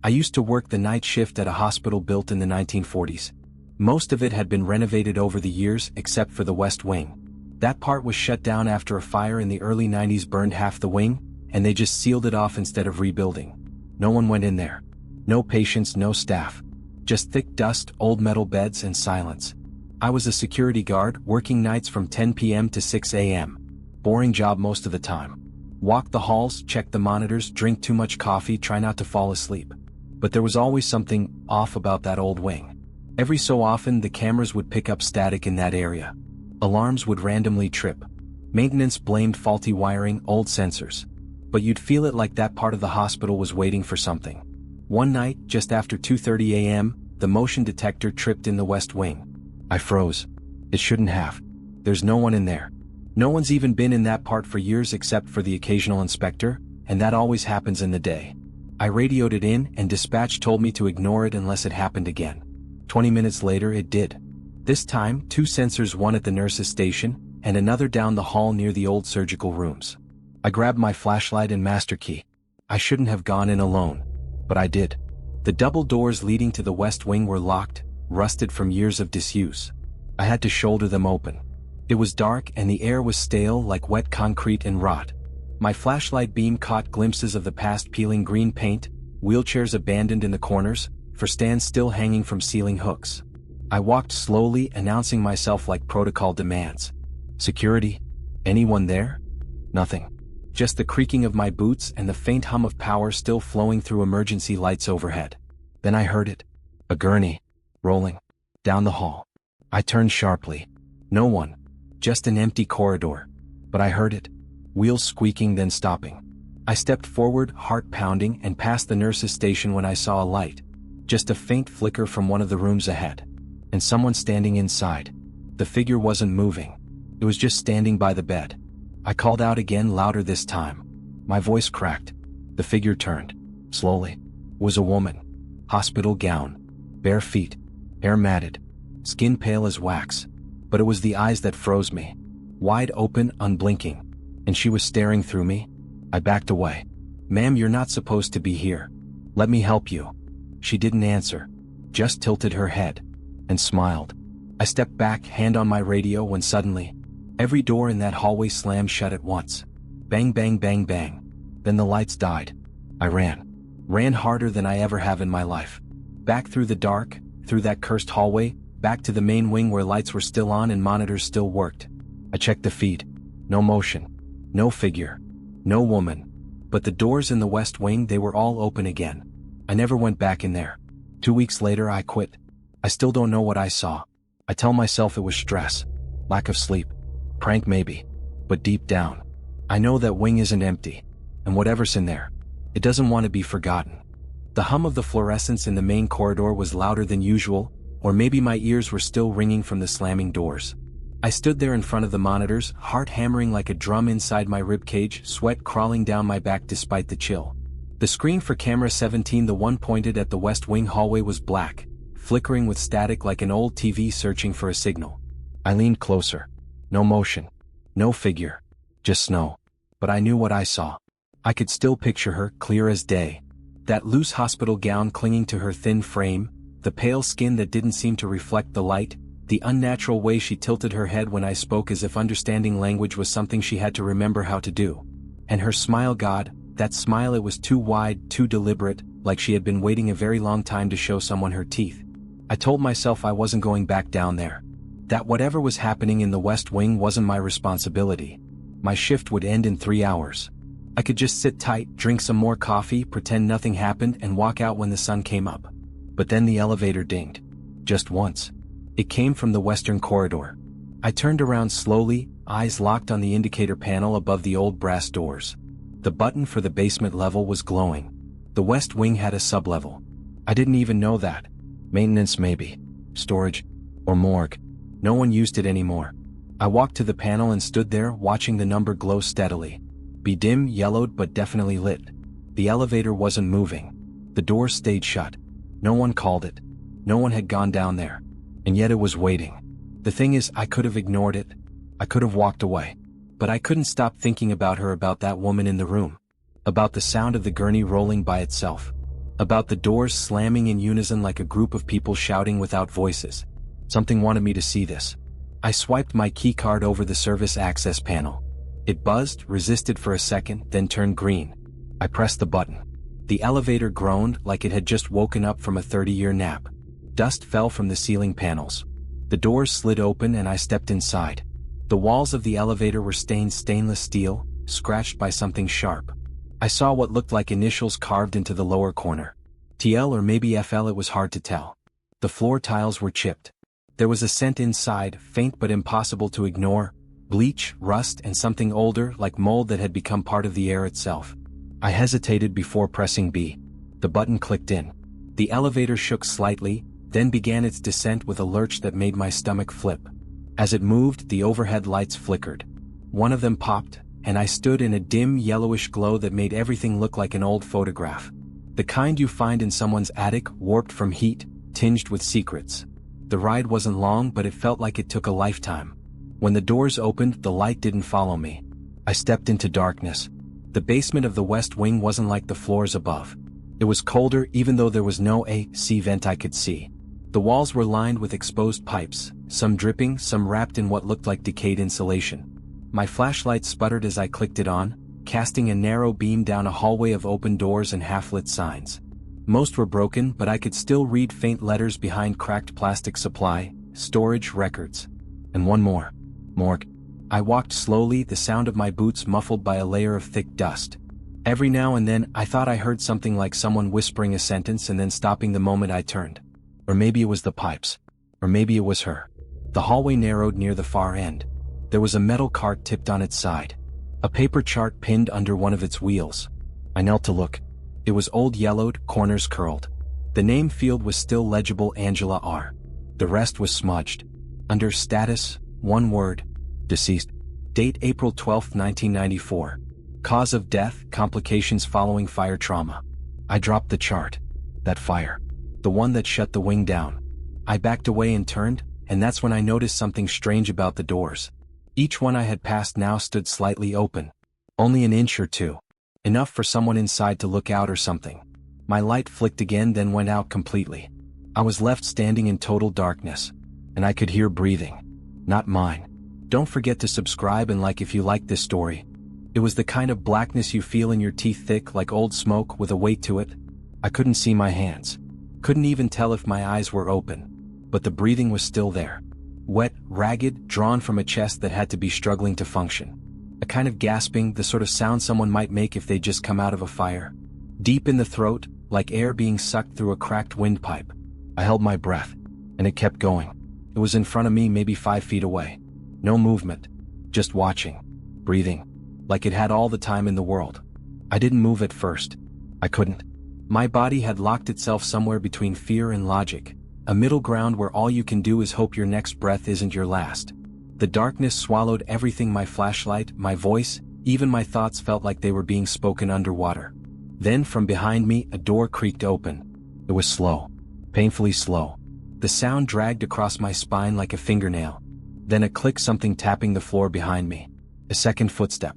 I used to work the night shift at a hospital built in the 1940s. Most of it had been renovated over the years except for the West Wing. That part was shut down after a fire in the early 90s burned half the wing, and they just sealed it off instead of rebuilding. No one went in there. No patients, no staff. Just thick dust, old metal beds, and silence. I was a security guard, working nights from 10 p.m. to 6 a.m. Boring job most of the time. Walk the halls, check the monitors, drink too much coffee, try not to fall asleep. But there was always something off about that old wing. Every so often the cameras would pick up static in that area. Alarms would randomly trip. Maintenance blamed faulty wiring, old sensors. But you'd feel it like that part of the hospital was waiting for something. One night, just after 2:30 a.m., the motion detector tripped in the West Wing. I froze. It shouldn't have. There's no one in there. No one's even been in that part for years except for the occasional inspector, and that always happens in the day. I radioed it in, and dispatch told me to ignore it unless it happened again. 20 minutes later it did. This time, 2 sensors, one at the nurse's station, and another down the hall near the old surgical rooms. I grabbed my flashlight and master key. I shouldn't have gone in alone. But I did. The double doors leading to the West Wing were locked, rusted from years of disuse. I had to shoulder them open. It was dark and the air was stale like wet concrete and rot. My flashlight beam caught glimpses of the past peeling green paint, wheelchairs abandoned in the corners, for stands still hanging from ceiling hooks. I walked slowly, announcing myself like protocol demands. Security? Anyone there? Nothing. Just the creaking of my boots and the faint hum of power still flowing through emergency lights overhead. Then I heard it. A gurney. Rolling. Down the hall. I turned sharply. No one. Just an empty corridor. But I heard it. Wheels squeaking, then stopping. I stepped forward, heart pounding, and past the nurse's station when I saw a light. Just a faint flicker from one of the rooms ahead. And someone standing inside. The figure wasn't moving. It was just standing by the bed. I called out again, louder this time. My voice cracked. The figure turned. Slowly. It was a woman. Hospital gown. Bare feet. Hair matted. Skin pale as wax. But it was the eyes that froze me. Wide open, unblinking. And she was staring through me. I backed away. Ma'am, you're not supposed to be here. Let me help you. She didn't answer. Just tilted her head. And smiled. I stepped back, hand on my radio, when suddenly, every door in that hallway slammed shut at once. Bang, bang, bang, bang. Then the lights died. I ran. Ran harder than I ever have in my life. Back through the dark, through that cursed hallway, back to the main wing where lights were still on and monitors still worked. I checked the feed. No motion. No figure. No woman. But the doors in the West Wing, they were all open again. I never went back in there. 2 weeks later I quit. I still don't know what I saw. I tell myself it was stress. Lack of sleep. Prank maybe. But deep down, I know that wing isn't empty. And whatever's in there, it doesn't want to be forgotten. The hum of the fluorescents in the main corridor was louder than usual, or maybe my ears were still ringing from the slamming doors. I stood there in front of the monitors, heart hammering like a drum inside my ribcage, sweat crawling down my back despite the chill. The screen for camera 17, the one pointed at the West Wing hallway, was black, flickering with static like an old TV searching for a signal. I leaned closer. No motion. No figure. Just snow. But I knew what I saw. I could still picture her, clear as day. That loose hospital gown clinging to her thin frame, the pale skin that didn't seem to reflect the light, the unnatural way she tilted her head when I spoke as if understanding language was something she had to remember how to do. And her smile, God, that smile, it was too wide, too deliberate, like she had been waiting a very long time to show someone her teeth. I told myself I wasn't going back down there. That whatever was happening in the West Wing wasn't my responsibility. My shift would end in 3 hours. I could just sit tight, drink some more coffee, pretend nothing happened, and walk out when the sun came up. But then the elevator dinged. Just once. It came from the western corridor. I turned around slowly, eyes locked on the indicator panel above the old brass doors. The button for the basement level was glowing. The West Wing had a sublevel. I didn't even know that. Maintenance maybe. Storage. Or morgue. No one used it anymore. I walked to the panel and stood there, watching the number glow steadily. Be dim, yellowed, but definitely lit. The elevator wasn't moving. The doors stayed shut. No one called it. No one had gone down there. And yet it was waiting. The thing is, I could have ignored it. I could have walked away. But I couldn't stop thinking about her, about that woman in the room. About the sound of the gurney rolling by itself. About the doors slamming in unison like a group of people shouting without voices. Something wanted me to see this. I swiped my keycard over the service access panel. It buzzed, resisted for a second, then turned green. I pressed the button. The elevator groaned like it had just woken up from a 30-year nap. Dust fell from the ceiling panels. The doors slid open and I stepped inside. The walls of the elevator were stained stainless steel, scratched by something sharp. I saw what looked like initials carved into the lower corner. TL or maybe FL, it was hard to tell. The floor tiles were chipped. There was a scent inside, faint but impossible to ignore, bleach, rust, and something older, like mold that had become part of the air itself. I hesitated before pressing B. The button clicked in. The elevator shook slightly, then began its descent with a lurch that made my stomach flip. As it moved, the overhead lights flickered. One of them popped, and I stood in a dim yellowish glow that made everything look like an old photograph. The kind you find in someone's attic, warped from heat, tinged with secrets. The ride wasn't long, but it felt like it took a lifetime. When the doors opened, the light didn't follow me. I stepped into darkness. The basement of the West Wing wasn't like the floors above. It was colder, even though there was no AC vent I could see. The walls were lined with exposed pipes, some dripping, some wrapped in what looked like decayed insulation. My flashlight sputtered as I clicked it on, casting a narrow beam down a hallway of open doors and half-lit signs. Most were broken, but I could still read faint letters behind cracked plastic: supply, storage, records. And one more. Morgue. I walked slowly, the sound of my boots muffled by a layer of thick dust. Every now and then, I thought I heard something like someone whispering a sentence and then stopping the moment I turned. Or maybe it was the pipes. Or maybe it was her. The hallway narrowed near the far end. There was a metal cart tipped on its side. A paper chart pinned under one of its wheels. I knelt to look. It was old, yellowed, corners curled. The name field was still legible: Angela R. The rest was smudged. Under status, one word: deceased. Date: April 12, 1994. Cause of death: complications following fire trauma. I dropped the chart. That fire. The one that shut the wing down. I backed away and turned, and that's when I noticed something strange about the doors. Each one I had passed now stood slightly open. Only an inch or two. Enough for someone inside to look out or something. My light flicked again, then went out completely. I was left standing in total darkness. And I could hear breathing. Not mine. Don't forget to subscribe and like if you like this story. It was the kind of blackness you feel in your teeth, thick like old smoke with a weight to it. I couldn't see my hands. Couldn't even tell if my eyes were open. But the breathing was still there. Wet, ragged, drawn from a chest that had to be struggling to function. A kind of gasping, the sort of sound someone might make if they'd just come out of a fire. Deep in the throat, like air being sucked through a cracked windpipe. I held my breath. And it kept going. It was in front of me, maybe 5 feet away. No movement. Just watching. Breathing. Like it had all the time in the world. I didn't move at first. I couldn't. My body had locked itself somewhere between fear and logic. A middle ground where all you can do is hope your next breath isn't your last. The darkness swallowed everything: my flashlight, my voice, even my thoughts felt like they were being spoken underwater. Then from behind me, a door creaked open. It was slow. Painfully slow. The sound dragged across my spine like a fingernail. Then a click, something tapping the floor behind me. A second footstep.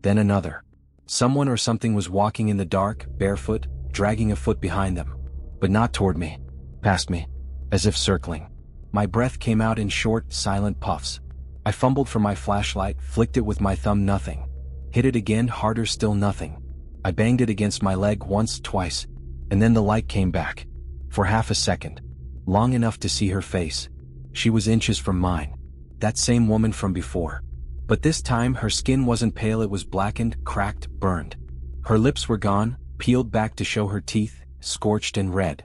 Then another. Someone or something was walking in the dark, barefoot, dragging a foot behind them. But not toward me. Past me. As if circling. My breath came out in short, silent puffs. I fumbled for my flashlight, flicked it with my thumb, nothing. Hit it again, harder still, nothing. I banged it against my leg once, twice. And then the light came back. For half a second. Long enough to see her face. She was inches from mine. That same woman from before. But this time her skin wasn't pale, it was blackened, cracked, burned. Her lips were gone, peeled back to show her teeth, scorched and red.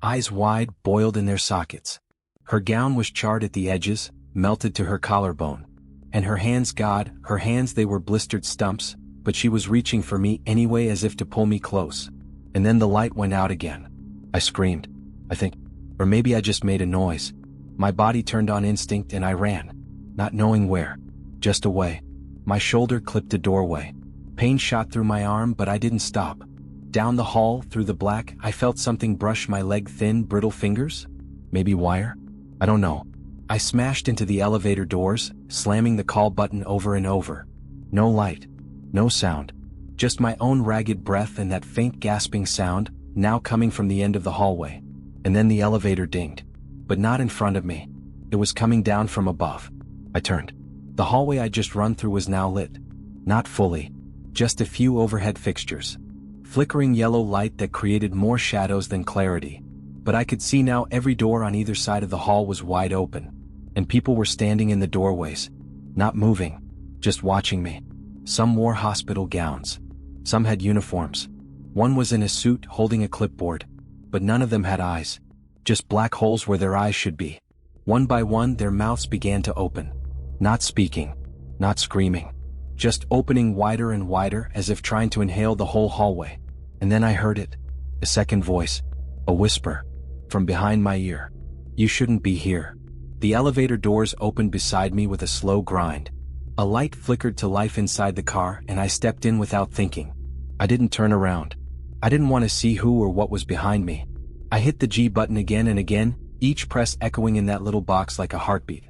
Eyes wide, boiled in their sockets. Her gown was charred at the edges, melted to her collarbone. And her hands, God, her hands, they were blistered stumps, but she was reaching for me anyway, as if to pull me close. And then the light went out again. I screamed. I think. Or maybe I just made a noise. My body turned on instinct and I ran. Not knowing where. Just away. My shoulder clipped a doorway. Pain shot through my arm, but I didn't stop. Down the hall, through the black, I felt something brush my leg, thin, brittle fingers? Maybe wire? I don't know. I smashed into the elevator doors, slamming the call button over and over. No light. No sound. Just my own ragged breath and that faint gasping sound, now coming from the end of the hallway. And then the elevator dinged. But not in front of me. It was coming down from above. I turned. The hallway I'd just run through was now lit. Not fully. Just a few overhead fixtures. Flickering yellow light that created more shadows than clarity. But I could see now every door on either side of the hall was wide open. And people were standing in the doorways. Not moving. Just watching me. Some wore hospital gowns. Some had uniforms. One was in a suit holding a clipboard. But none of them had eyes. Just black holes where their eyes should be. One by one their mouths began to open. Not speaking. Not screaming. Just opening wider and wider as if trying to inhale the whole hallway. And then I heard it. A second voice. A whisper. From behind my ear. You shouldn't be here. The elevator doors opened beside me with a slow grind. A light flickered to life inside the car and I stepped in without thinking. I didn't turn around. I didn't want to see who or what was behind me. I hit the G button again and again, each press echoing in that little box like a heartbeat.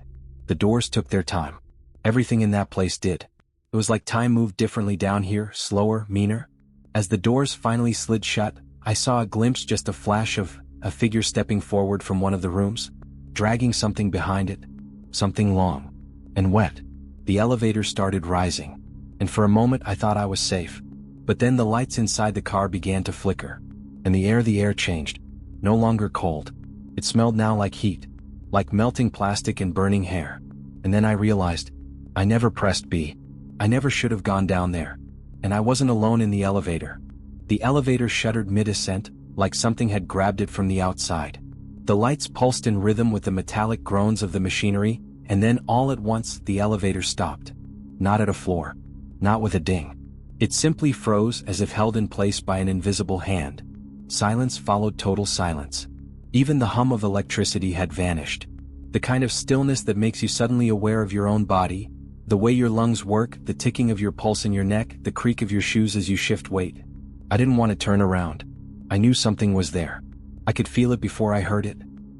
The doors took their time. Everything in that place did. It was like time moved differently down here, slower, meaner. As the doors finally slid shut, I saw a glimpse, just a flash of a figure stepping forward from one of the rooms, dragging something behind it, something long and wet. The elevator started rising, and for a moment I thought I was safe. But then the lights inside the car began to flicker, and the air changed. No longer cold. It smelled now like heat, like melting plastic and burning hair. And then I realized, I never pressed B. I never should have gone down there. And I wasn't alone in the elevator. The elevator shuddered mid-ascent, like something had grabbed it from the outside. The lights pulsed in rhythm with the metallic groans of the machinery, and then all at once the elevator stopped. Not at a floor. Not with a ding. It simply froze as if held in place by an invisible hand. Silence followed total silence. Even the hum of electricity had vanished. The kind of stillness that makes you suddenly aware of your own body, the way your lungs work, the ticking of your pulse in your neck, the creak of your shoes as you shift weight. I didn't want to turn around. I knew something was there. I could feel it before I heard it,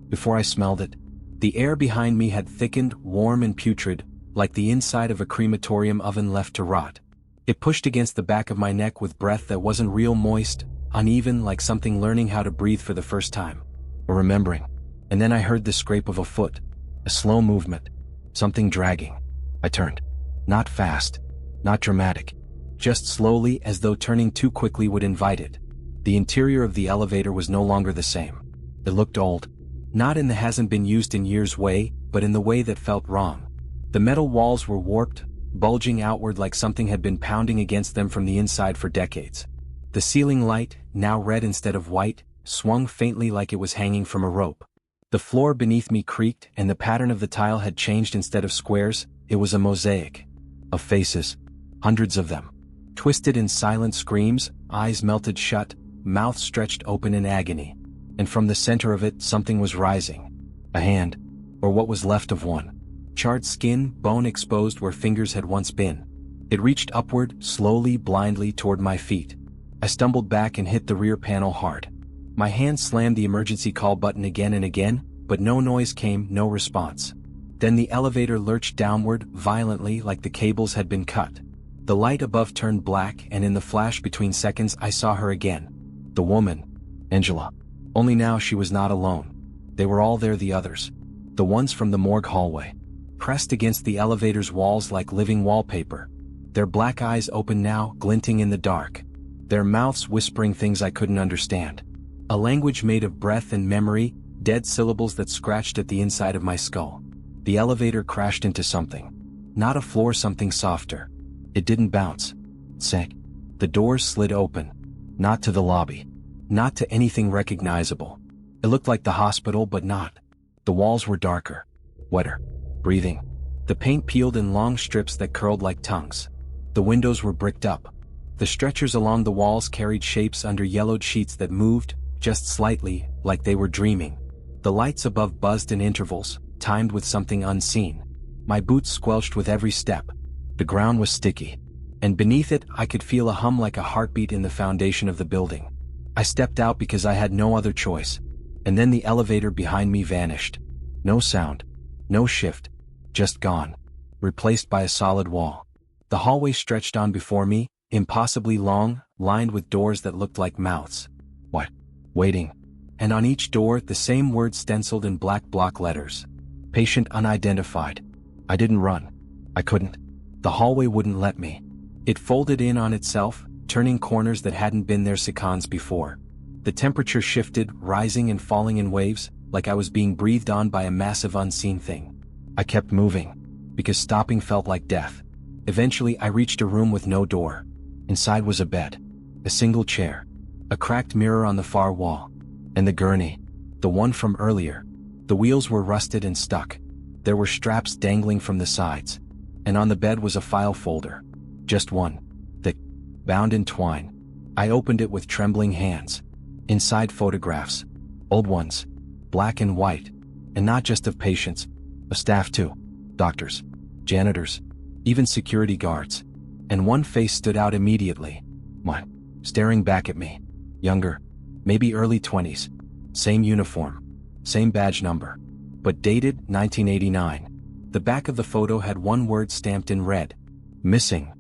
before I smelled it. The air behind me had thickened, warm and putrid, like the inside of a crematorium oven left to rot. It pushed against the back of my neck with breath that wasn't real, moist, uneven, like something learning how to breathe for the first time. Or remembering. And then I heard the scrape of a foot. A slow movement. Something dragging. I turned. Not fast. Not dramatic. Just slowly, as though turning too quickly would invite it. The interior of the elevator was no longer the same. It looked old. Not in the hasn't been used in years way, but in the way that felt wrong. The metal walls were warped, bulging outward like something had been pounding against them from the inside for decades. The ceiling light, now red instead of white, swung faintly like it was hanging from a rope. The floor beneath me creaked, and the pattern of the tile had changed. Instead of squares, it was a mosaic. Of faces. Hundreds of them. Twisted in silent screams, eyes melted shut, mouth stretched open in agony. And from the center of it, something was rising. A hand. Or what was left of one. Charred skin, bone exposed where fingers had once been. It reached upward, slowly, blindly, toward my feet. I stumbled back and hit the rear panel hard. My hand slammed the emergency call button again and again, but no noise came, no response. Then the elevator lurched downward, violently, like the cables had been cut. The light above turned black, and in the flash between seconds I saw her again. The woman. Angela. Only now she was not alone. They were all there, the others. The ones from the morgue hallway. Pressed against the elevator's walls like living wallpaper. Their black eyes open now, glinting in the dark. Their mouths whispering things I couldn't understand. A language made of breath and memory, dead syllables that scratched at the inside of my skull. The elevator crashed into something. Not a floor, something softer. It didn't bounce. It sank. The doors slid open. Not to the lobby. Not to anything recognizable. It looked like the hospital, but not. The walls were darker. Wetter. Breathing. The paint peeled in long strips that curled like tongues. The windows were bricked up. The stretchers along the walls carried shapes under yellowed sheets that moved, just slightly, like they were dreaming. The lights above buzzed in intervals, timed with something unseen. My boots squelched with every step. The ground was sticky. And beneath it, I could feel a hum like a heartbeat in the foundation of the building. I stepped out because I had no other choice. And then the elevator behind me vanished. No sound. No shift. Just gone. Replaced by a solid wall. The hallway stretched on before me, impossibly long, lined with doors that looked like mouths. What? Waiting. And on each door, the same word stenciled in black block letters. Patient unidentified. I didn't run. I couldn't. The hallway wouldn't let me. It folded in on itself, turning corners that hadn't been there seconds before. The temperature shifted, rising and falling in waves, like I was being breathed on by a massive unseen thing. I kept moving, because stopping felt like death. Eventually, I reached a room with no door. Inside was a bed, a single chair, a cracked mirror on the far wall, and the gurney, the one from earlier. The wheels were rusted and stuck. There were straps dangling from the sides, and on the bed was a file folder. Just one, thick, bound in twine. I opened it with trembling hands. Inside, photographs, old ones, black and white, and not just of patients, of staff too, doctors, janitors, even security guards. And one face stood out immediately. Mine, staring back at me. Younger, maybe early 20s. Same uniform, same badge number, but dated 1989. The back of the photo had one word stamped in red. Missing.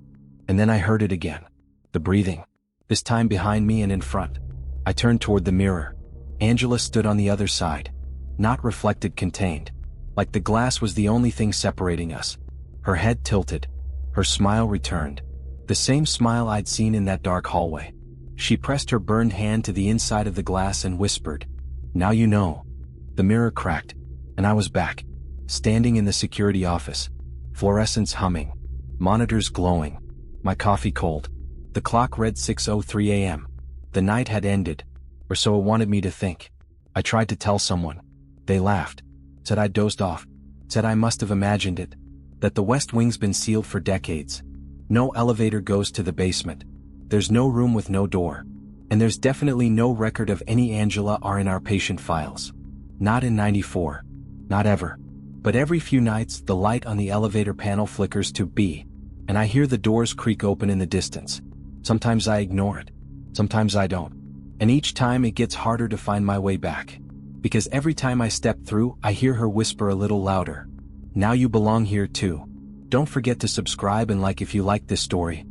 And then I heard it again. The breathing. This time behind me and in front. I turned toward the mirror. Angela stood on the other side. Not reflected, contained. Like the glass was the only thing separating us. Her head tilted. Her smile returned. The same smile I'd seen in that dark hallway. She pressed her burned hand to the inside of the glass and whispered, "Now you know." The mirror cracked, and I was back. Standing in the security office. Fluorescents humming. Monitors glowing. My coffee cold. The clock read 6:03 a.m. The night had ended. Or so it wanted me to think. I tried to tell someone. They laughed. Said I'd dozed off. Said I must have imagined it. That the West Wing's been sealed for decades. No elevator goes to the basement. There's no room with no door. And there's definitely no record of any Angela are in our patient files. Not in '94. Not ever. But every few nights, the light on the elevator panel flickers to B, and I hear the doors creak open in the distance. Sometimes I ignore it. Sometimes I don't. And each time it gets harder to find my way back. Because every time I step through, I hear her whisper a little louder. "Now you belong here too." Don't forget to subscribe and like if you like this story.